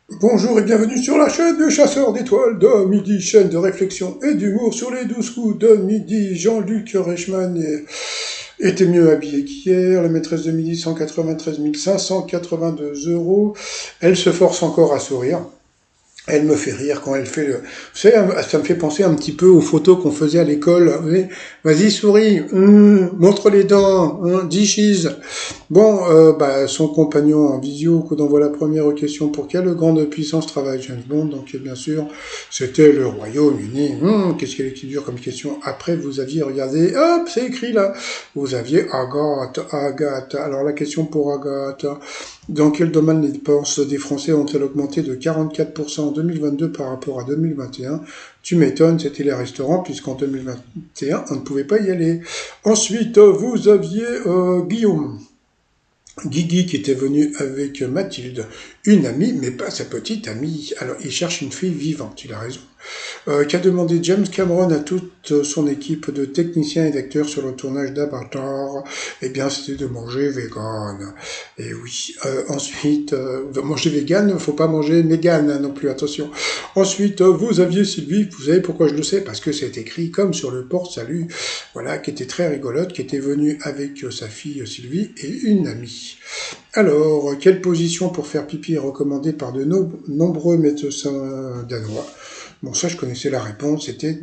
Bonjour et bienvenue sur la chaîne du chasseur d'étoiles de midi, chaîne de réflexion et d'humour sur les 12 coups de midi. Jean-Luc Reichmann était mieux habillé qu'hier. La maîtresse de midi, 193 582 euros. Elle se force encore à sourire. Elle me fait rire quand elle fait le... Vous savez, ça me fait penser un petit peu aux photos qu'on faisait à l'école. Oui, vas-y, souris, montre les dents, dis cheese. Bon, son compagnon en visio, coup d'envoie la première question. Pour quelle grande puissance travaille James Bond? Donc, bien sûr, c'était le Royaume-Uni. Qu'est-ce qu'elle est dur comme question? Après, vous aviez regardé, hop, c'est écrit là. Vous aviez Agathe. Alors, la question pour Agathe. Dans quel domaine les dépenses des Français ont-elles augmenté de 44% en 2022 par rapport à 2021? Tu m'étonnes, c'était les restaurants, puisqu'en 2021, on ne pouvait pas y aller. Ensuite, vous aviez Guillaume. Guigui qui était venu avec Mathilde, une amie, mais pas sa petite amie. Alors, il cherche une fille vivante, il a raison. Qu'a demandé James Cameron à toute son équipe de techniciens et d'acteurs sur le tournage d'Avatar? Eh bien, c'était de manger vegan. Et oui. Ensuite, manger vegan, faut pas manger mégan non plus, attention. Ensuite, vous aviez Sylvie, vous savez pourquoi je le sais? Parce que c'est écrit comme sur le porte-salut, voilà, qui était très rigolote, qui était venue avec sa fille Sylvie et une amie. Alors, quelle position pour faire pipi est recommandée par de nombreux médecins danois? Bon, ça, je connaissais la réponse. C'était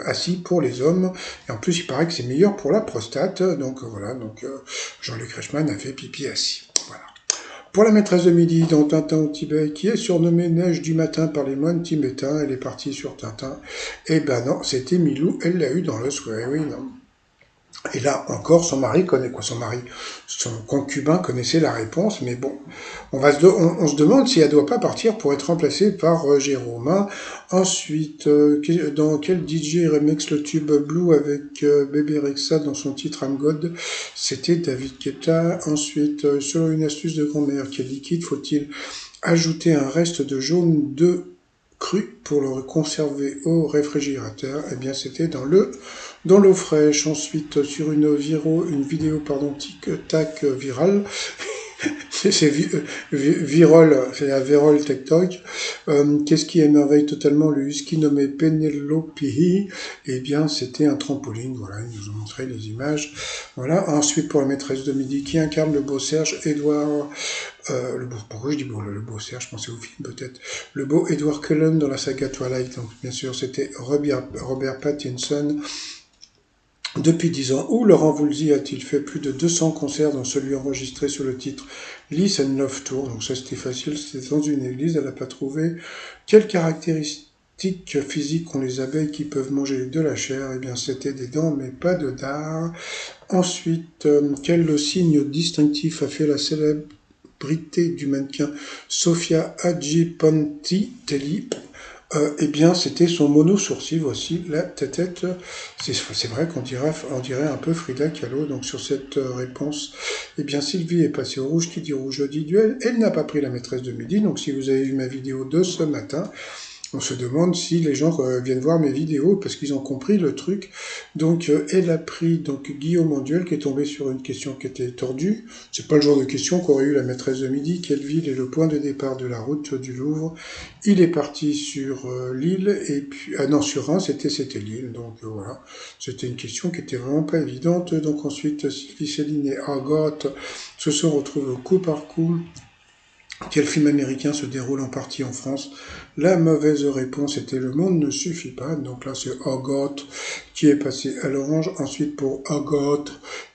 assis pour les hommes. Et en plus, il paraît que c'est meilleur pour la prostate. Donc, voilà. Donc, Jean-Luc Reichmann a fait pipi assis. Voilà. Pour la maîtresse de midi dans Tintin au Tibet, qui est surnommée Neige du matin par les moines tibétains, elle est partie sur Tintin. Eh ben non, c'était Milou. Elle l'a eu dans le souhait. Oui, non. Et là encore, son mari connaît quoi? Son mari, son concubin connaissait la réponse, mais bon, on se demande si elle doit pas partir pour être remplacée par Jérôme. Hein. Ensuite, dans quel DJ remix le tube Blue avec Bébé Rexha dans son titre I'm God? C'était David Guetta. Ensuite, selon une astuce de grand-mère, quel liquide faut-il ajouter un reste de jaune d'œuf cru pour le conserver au réfrigérateur? Eh bien, c'était dans l'eau fraîche. Ensuite, sur une vidéo, tic-tac virale, c'est Virol, c'est la Virol TikTok. Qu'est-ce qui émerveille totalement le husky nommé Penelope? Eh bien, c'était un trampoline. Voilà, ils nous ont montré les images. Voilà. Ensuite, pour la maîtresse de midi, qui incarne le beau Serge Edouard, pourquoi je dis beau, le beau Serge, je pensais au film peut-être. Le beau Edward Cullen dans la saga Twilight. Donc, bien sûr, c'était Robert Pattinson. Depuis 10 ans, où Laurent Voulzy a-t-il fait plus de 200 concerts, dont celui enregistré sur le titre Listen Love Tour? Donc ça c'était facile, c'était dans une église, elle n'a pas trouvé. Quelles caractéristiques physiques ont les abeilles qui peuvent manger de la chair? Eh bien c'était des dents mais pas de dard. Ensuite, quel signe distinctif a fait la célébrité du mannequin Sofia Agipantitelli? Eh bien, c'était son mono-sourcil, voici la tête. C'est vrai on dirait un peu Frida Kahlo. Donc, sur cette réponse, eh bien, Sylvie est passée au rouge. Qui dit rouge dit duel. Elle n'a pas pris la maîtresse de midi. Donc, si vous avez vu ma vidéo de ce matin, on se demande si les gens viennent voir mes vidéos parce qu'ils ont compris le truc. Donc, elle a pris donc Guillaume en duel qui est tombé sur une question qui était tordue. C'est pas le genre de question qu'aurait eu la maîtresse de midi. Quelle ville est le point de départ de la route du Louvre? Il est parti sur Lille et puis non sur Reims. C'était Lille. Donc voilà, c'était une question qui était vraiment pas évidente. Donc ensuite, Sylvie Céline et Argot se sont retrouvés au coup par coup. Quel film américain se déroule en partie en France? La mauvaise réponse était Le monde ne suffit pas. Donc là, c'est Argot qui est passé à l'orange. Ensuite, pour Argot,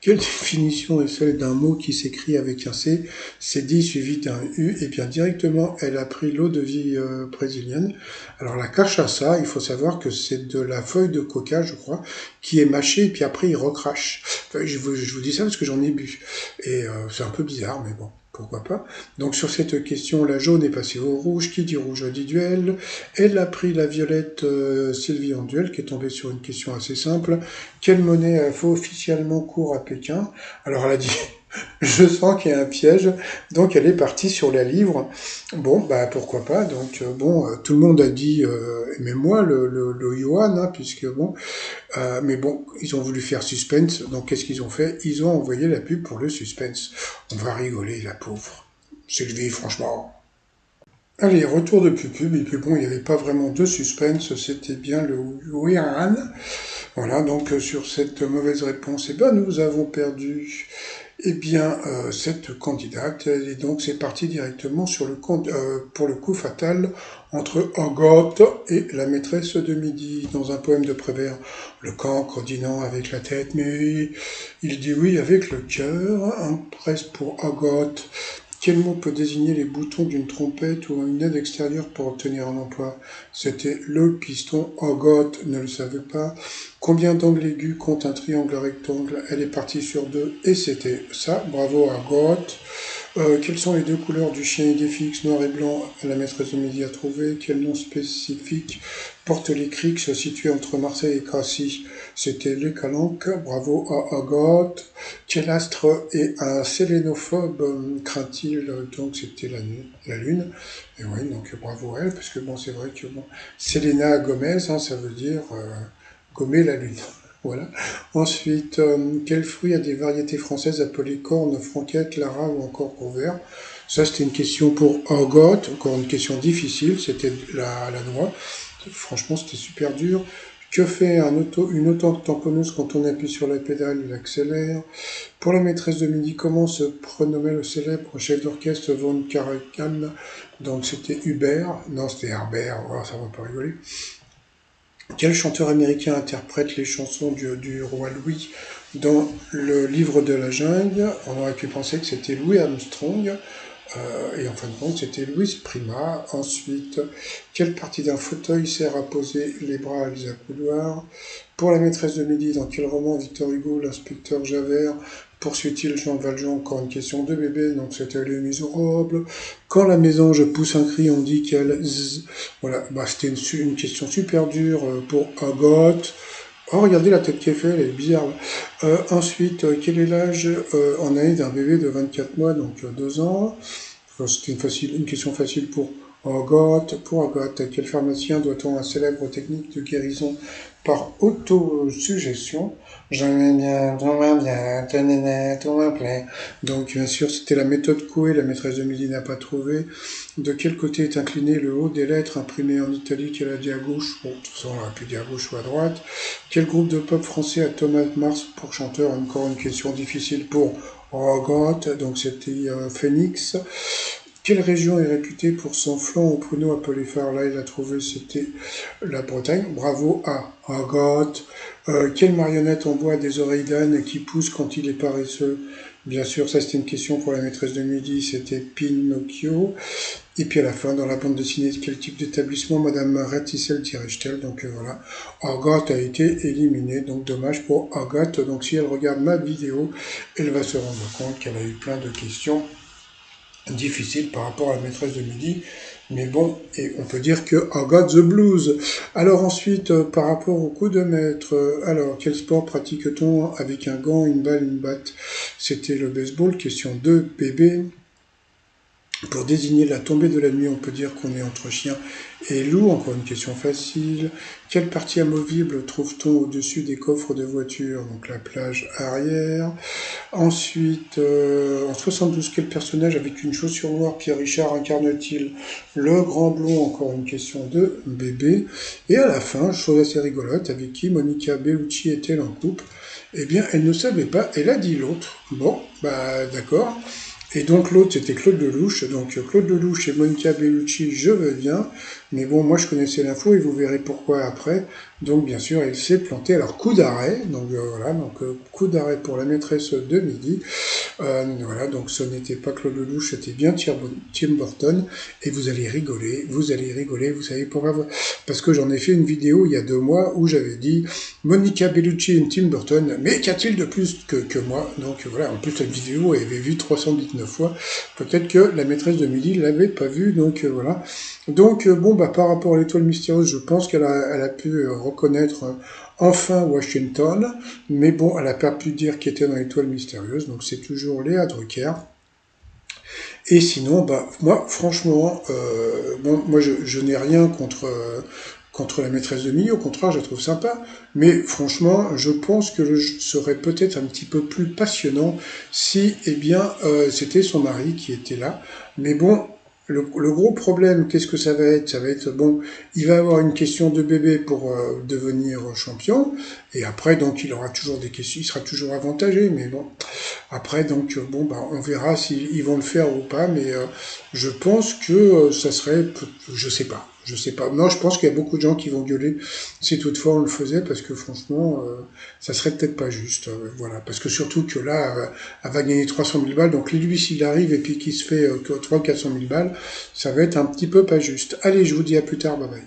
quelle définition est celle d'un mot qui s'écrit avec un C, c'est dit suivi d'un U? Et bien directement, elle a pris l'eau de vie brésilienne. Alors la cachaça, il faut savoir que c'est de la feuille de coca, je crois, qui est mâchée et puis après il recrache. Enfin, je vous dis ça parce que j'en ai bu. Et c'est un peu bizarre, mais bon. Pourquoi pas? Donc sur cette question, la jaune est passée au rouge. Qui dit rouge dit duel. Elle a pris la violette Sylvie en duel, qui est tombée sur une question assez simple. Quelle monnaie a fait officiellement cours à Pékin? Alors elle a dit, je sens qu'il y a un piège. Donc elle est partie sur la livre. Bon, bah pourquoi pas. Donc tout le monde a dit, mais moi le yuan, hein, puisque bon, mais bon, ils ont voulu faire suspense, donc qu'est-ce qu'ils ont fait? Ils ont envoyé la pub pour le suspense. On va rigoler, la pauvre. Sylvie, franchement. Allez, retour de pub, et puis bon, il n'y avait pas vraiment de suspense, c'était bien le Wiran. Voilà, donc sur cette mauvaise réponse, eh ben, nous avons perdu cette candidate, et donc c'est parti directement sur pour le coup fatal entre Agathe et la maîtresse de midi. Dans un poème de Prévert, le cancre dit non avec la tête, mais il dit oui avec le cœur. Un presse pour Agathe. Quel mot peut désigner les boutons d'une trompette ou une aide extérieure pour obtenir un emploi? C'était le piston. Agathe ne le savait pas. Combien d'angles aigus compte un triangle rectangle? Elle est partie sur 2 et c'était ça. Bravo à Agathe. Quelles sont les deux couleurs du chien idéfix, noir et blanc? La maîtresse de midi a trouvé. Quel nom spécifique portent les criques situés entre Marseille et Cassis? C'était les calanques. Bravo à Agathe. Quel astre est un sélénophobe, craint-il? Donc c'était la Lune. Et oui, donc bravo à elle, parce que bon, c'est vrai que bon, Selena Gomez, hein, ça veut dire gommer la Lune. Voilà. Ensuite, quel fruit a des variétés françaises appelées corne, franquette, lara ou encore couvert? Ça, c'était une question pour Agathe, encore une question difficile, c'était la noix. Franchement, c'était super dur. Que fait une auto-tamponneuse quand on appuie sur la pédale? Il accélère. Pour la maîtresse de midi, comment se prénommait le célèbre chef d'orchestre von Karajan? Donc c'était Hubert. Non, c'était Herbert. Voilà, ça va pas rigoler. Quel chanteur américain interprète les chansons du roi Louis dans le livre de la jungle? On aurait pu penser que c'était Louis Armstrong, et en fin de compte c'était Louis Prima. Ensuite, quelle partie d'un fauteuil sert à poser les bras à Lisa Couloir? Pour la maîtresse de midi, dans quel roman Victor Hugo, l'inspecteur Javert poursuit-il Jean Valjean? Encore une question de bébé, donc c'était les misérables. Quand la mésange pousse un cri, on dit qu'elle zzz. Voilà, bah, c'était une question super dure pour Agathe. Oh, regardez la tête qu'elle fait, elle est bizarre. Ensuite, quel est l'âge en année d'un bébé de 24 mois, donc 2 ans? C'était une question facile pour Agathe. Pour Agathe, à quel pharmacien doit-on la célèbre technique de guérison par autosuggestion? J'aime bien, tout va bien, tout me plaît. Donc, bien sûr, c'était la méthode Coué, la maîtresse de midi n'a pas trouvé. De quel côté est incliné le haut des lettres imprimées en italique? Elle a dit à gauche. Bon, de toute façon, on aurait pu dire à gauche ou à droite. Quel groupe de pop français a Thomas Mars pour chanteur? Encore une question difficile pour Agathe. Donc, c'était Phoenix. Quelle région est réputée pour son flanc au pruneau appelé phare? Là, il a trouvé, c'était la Bretagne. Bravo à Agathe. Quelle marionnette en bois a des oreilles d'âne qui pousse quand il est paresseux? Bien sûr, ça c'était une question pour la maîtresse de midi, c'était Pinocchio. Et puis à la fin, dans la bande dessinée, quel type d'établissement Madame Ratissel dirige-t-elle? Donc voilà, Agathe a été éliminée, donc dommage pour Agathe. Donc si elle regarde ma vidéo, elle va se rendre compte qu'elle a eu plein de questions difficile par rapport à la maîtresse de midi, mais bon, et on peut dire que I got the blues. Alors ensuite, par rapport au coup de maître, alors quel sport pratique-t-on avec un gant, une balle, une batte? C'était le baseball, question 2, bébé. Pour désigner la tombée de la nuit, on peut dire qu'on est entre chien et loup. Encore une question facile. Quelle partie amovible trouve-t-on au-dessus des coffres de voiture? Donc la plage arrière. Ensuite, en 72, quel personnage avec une chaussure noire Pierre Richard incarne-t-il? Le grand blond, encore une question de bébé. Et à la fin, chose assez rigolote, avec qui Monica Bellucci est-elle en couple? Eh bien, elle ne savait pas, elle a dit l'autre. Bon, bah d'accord. Et donc l'autre, c'était Claude Lelouch. Donc Claude Lelouch et Monica Bellucci, je veux bien. Mais bon, moi je connaissais l'info et vous verrez pourquoi après. Donc bien sûr, il s'est planté. Alors coup d'arrêt. Donc voilà, donc coup d'arrêt pour la maîtresse de midi. Voilà, donc ce n'était pas Claude Lelouch, c'était bien Tim Burton. Et vous allez rigoler, vous savez pourquoi? Parce que j'en ai fait une vidéo il y a 2 mois où j'avais dit Monica Bellucci et Tim Burton, mais qu'a-t-il de plus que moi? Donc voilà, en plus cette vidéo elle avait vu 319 fois. Peut-être que la maîtresse de midi l'avait pas vue, donc voilà. Donc bon, bah par rapport à l'étoile mystérieuse, je pense qu'elle a pu reconnaître enfin Washington, mais bon, elle n'a pas pu dire qui était dans l'étoile mystérieuse, donc c'est toujours Léa Drucker. Et sinon, bah moi, franchement, bon, moi je n'ai rien contre la maîtresse de midi, au contraire, je la trouve sympa, mais franchement, je pense que le jeu serait peut-être un petit peu plus passionnant si, eh bien, c'était son mari qui était là. Mais bon, Le gros problème, qu'est-ce que ça va être? Ça va être, bon, il va avoir une question de bébé pour devenir champion, et après, donc, il aura toujours des questions, il sera toujours avantagé, mais bon, après, donc, bon, bah, on verra s'ils vont le faire ou pas, mais je pense que ça serait, je sais pas, je sais pas. Non, je pense qu'il y a beaucoup de gens qui vont gueuler si toutefois on le faisait, parce que franchement, ça serait peut-être pas juste, voilà. Parce que surtout que là, elle va gagner 300 000 balles, donc lui, s'il arrive et puis qu'il se fait 300 400 000 balles, ça va être un petit peu pas juste. Allez, je vous dis à plus tard, bye bye.